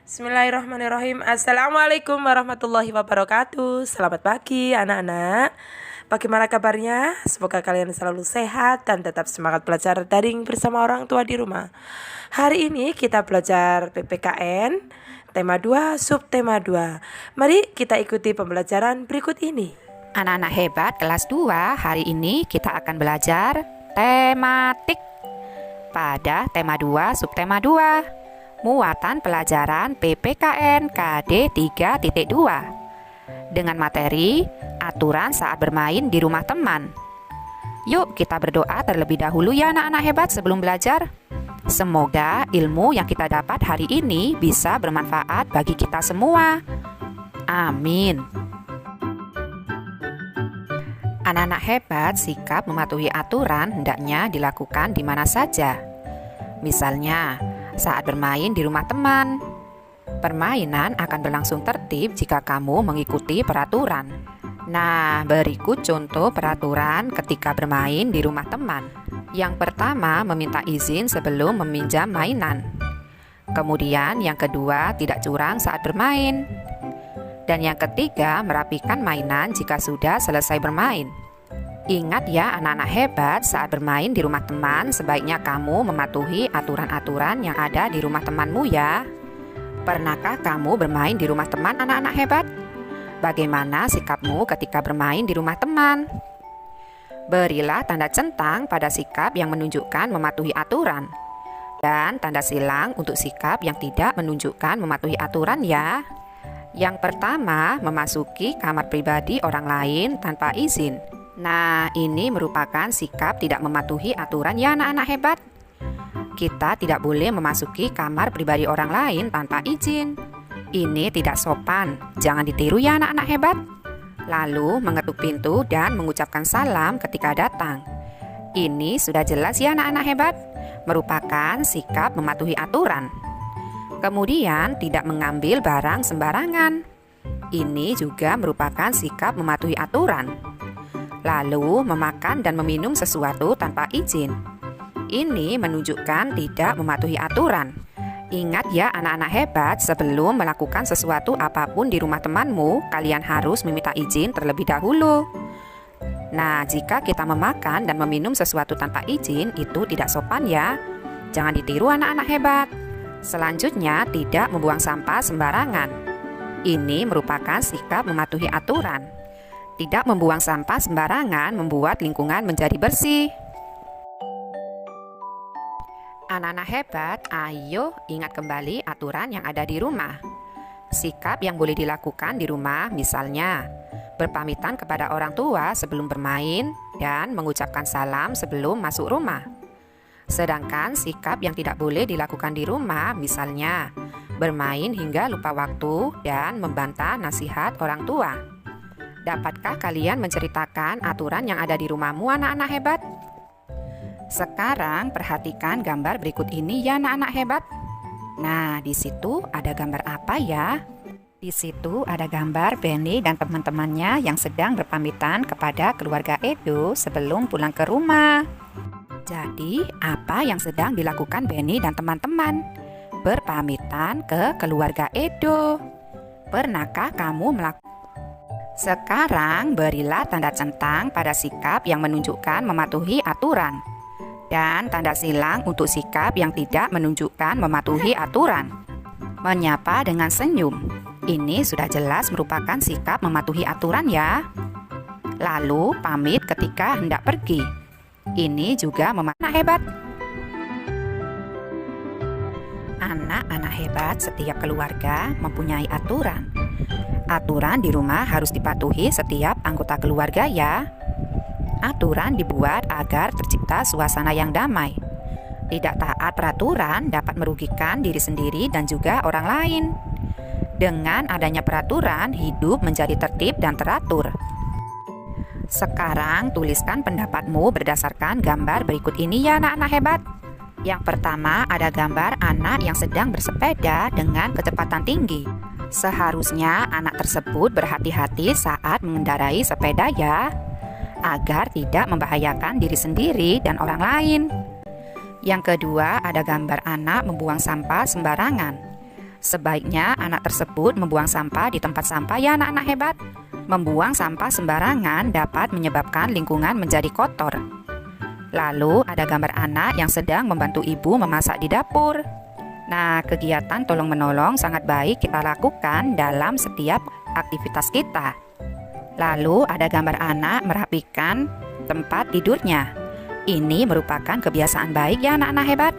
Bismillahirrahmanirrahim. Assalamualaikum warahmatullahi wabarakatuh. Selamat pagi anak-anak. Bagaimana kabarnya? Semoga kalian selalu sehat dan tetap semangat belajar daring bersama orang tua di rumah. Hari ini kita belajar PPKN tema 2 subtema 2. Mari kita ikuti pembelajaran berikut ini. Anak-anak hebat kelas 2, hari ini kita akan belajar tematik pada tema 2 subtema 2. Muatan pelajaran PPKN KD 3.2 dengan materi aturan saat bermain di rumah teman. Yuk kita berdoa terlebih dahulu ya anak-anak hebat sebelum belajar. Semoga ilmu yang kita dapat hari ini bisa bermanfaat bagi kita semua. Amin. Anak-anak hebat, sikap mematuhi aturan hendaknya dilakukan di mana saja. Misalnya, saat bermain di rumah teman. Permainan akan berlangsung tertib jika kamu mengikuti peraturan. Nah, berikut contoh peraturan ketika bermain di rumah teman. Yang pertama, meminta izin sebelum meminjam mainan. Kemudian yang kedua, tidak curang saat bermain. Dan yang ketiga, merapikan mainan jika sudah selesai bermain. Ingat ya anak-anak hebat, saat bermain di rumah teman sebaiknya kamu mematuhi aturan-aturan yang ada di rumah temanmu ya. Pernahkah kamu bermain di rumah teman anak-anak hebat? Bagaimana sikapmu ketika bermain di rumah teman? Berilah tanda centang pada sikap yang menunjukkan mematuhi aturan. Dan tanda silang untuk sikap yang tidak menunjukkan mematuhi aturan ya. Yang pertama, memasuki kamar pribadi orang lain tanpa izin. Nah, ini merupakan sikap tidak mematuhi aturan ya anak-anak hebat. Kita tidak boleh memasuki kamar pribadi orang lain tanpa izin. Ini tidak sopan, jangan ditiru ya anak-anak hebat. Lalu mengetuk pintu dan mengucapkan salam ketika datang. Ini sudah jelas ya anak-anak hebat, merupakan sikap mematuhi aturan. Kemudian tidak mengambil barang sembarangan. Ini juga merupakan sikap mematuhi aturan. Lalu memakan dan meminum sesuatu tanpa izin. Ini menunjukkan tidak mematuhi aturan. Ingat ya anak-anak hebat, sebelum melakukan sesuatu apapun di rumah temanmu, kalian harus meminta izin terlebih dahulu. Nah, jika kita memakan dan meminum sesuatu tanpa izin, itu tidak sopan ya. Jangan ditiru anak-anak hebat. Selanjutnya, tidak membuang sampah sembarangan. Ini merupakan sikap mematuhi aturan. Tidak membuang sampah sembarangan membuat lingkungan menjadi bersih. Anak-anak hebat, ayo ingat kembali aturan yang ada di rumah. Sikap yang boleh dilakukan di rumah misalnya berpamitan kepada orang tua sebelum bermain dan mengucapkan salam sebelum masuk rumah. Sedangkan sikap yang tidak boleh dilakukan di rumah misalnya bermain hingga lupa waktu dan membantah nasihat orang tua. Dapatkah kalian menceritakan aturan yang ada di rumahmu anak-anak hebat? Sekarang perhatikan gambar berikut ini ya anak-anak hebat. Nah, di situ ada gambar apa ya? Di situ ada gambar Benny dan teman-temannya yang sedang berpamitan kepada keluarga Edo sebelum pulang ke rumah. Jadi, apa yang sedang dilakukan Benny dan teman-teman? Berpamitan ke keluarga Edo. Pernahkah kamu melakukan? Sekarang berilah tanda centang pada sikap yang menunjukkan mematuhi aturan dan tanda silang untuk sikap yang tidak menunjukkan mematuhi aturan. Menyapa dengan senyum. Ini sudah jelas merupakan sikap mematuhi aturan ya. Lalu pamit ketika hendak pergi. Ini juga anak hebat. Anak-anak hebat setiap keluarga mempunyai aturan. Aturan di rumah harus dipatuhi setiap anggota keluarga ya. Aturan dibuat agar tercipta suasana yang damai. Tidak taat peraturan dapat merugikan diri sendiri dan juga orang lain. Dengan adanya peraturan, hidup menjadi tertib dan teratur. Sekarang tuliskan pendapatmu berdasarkan gambar berikut ini ya anak-anak hebat. Yang pertama ada gambar anak yang sedang bersepeda dengan kecepatan tinggi. Seharusnya anak tersebut berhati-hati saat mengendarai sepeda ya, agar tidak membahayakan diri sendiri dan orang lain. Yang kedua ada gambar anak membuang sampah sembarangan. Sebaiknya anak tersebut membuang sampah di tempat sampah ya anak-anak hebat. Membuang sampah sembarangan dapat menyebabkan lingkungan menjadi kotor. Lalu ada gambar anak yang sedang membantu ibu memasak di dapur. Nah, kegiatan tolong-menolong sangat baik kita lakukan dalam setiap aktivitas kita. Lalu ada gambar anak merapikan tempat tidurnya. Ini merupakan kebiasaan baik ya anak-anak hebat.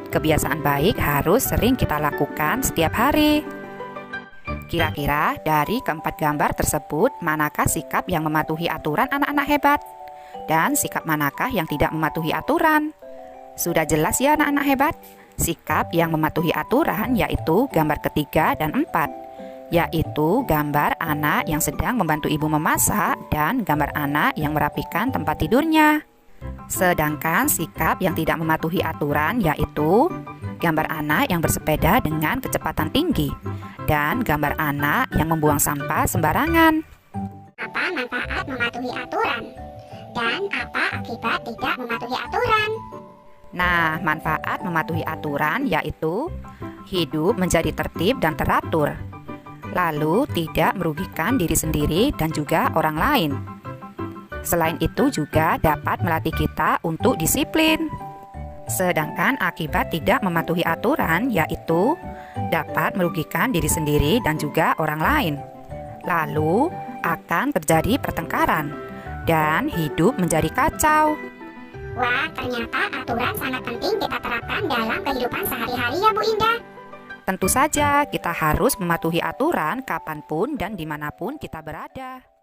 Kebiasaan baik harus sering kita lakukan setiap hari. Kira-kira dari keempat gambar tersebut, manakah sikap yang mematuhi aturan anak-anak hebat? Dan sikap manakah yang tidak mematuhi aturan? Sudah jelas ya anak-anak hebat? Sikap yang mematuhi aturan yaitu gambar ketiga dan empat, yaitu gambar anak yang sedang membantu ibu memasak dan gambar anak yang merapikan tempat tidurnya. Sedangkan sikap yang tidak mematuhi aturan yaitu gambar anak yang bersepeda dengan kecepatan tinggi dan gambar anak yang membuang sampah sembarangan. Apa manfaat mematuhi aturan? Dan apa akibat tidak mematuhi aturan? Nah, manfaat mematuhi aturan yaitu hidup menjadi tertib dan teratur, lalu tidak merugikan diri sendiri dan juga orang lain. Selain itu juga dapat melatih kita untuk disiplin. Sedangkan akibat tidak mematuhi aturan yaitu dapat merugikan diri sendiri dan juga orang lain. Lalu akan terjadi pertengkaran dan hidup menjadi kacau. Wah, ternyata aturan sangat penting kita terapkan dalam kehidupan sehari-hari ya Bu Indah. Tentu saja kita harus mematuhi aturan kapanpun dan dimanapun kita berada.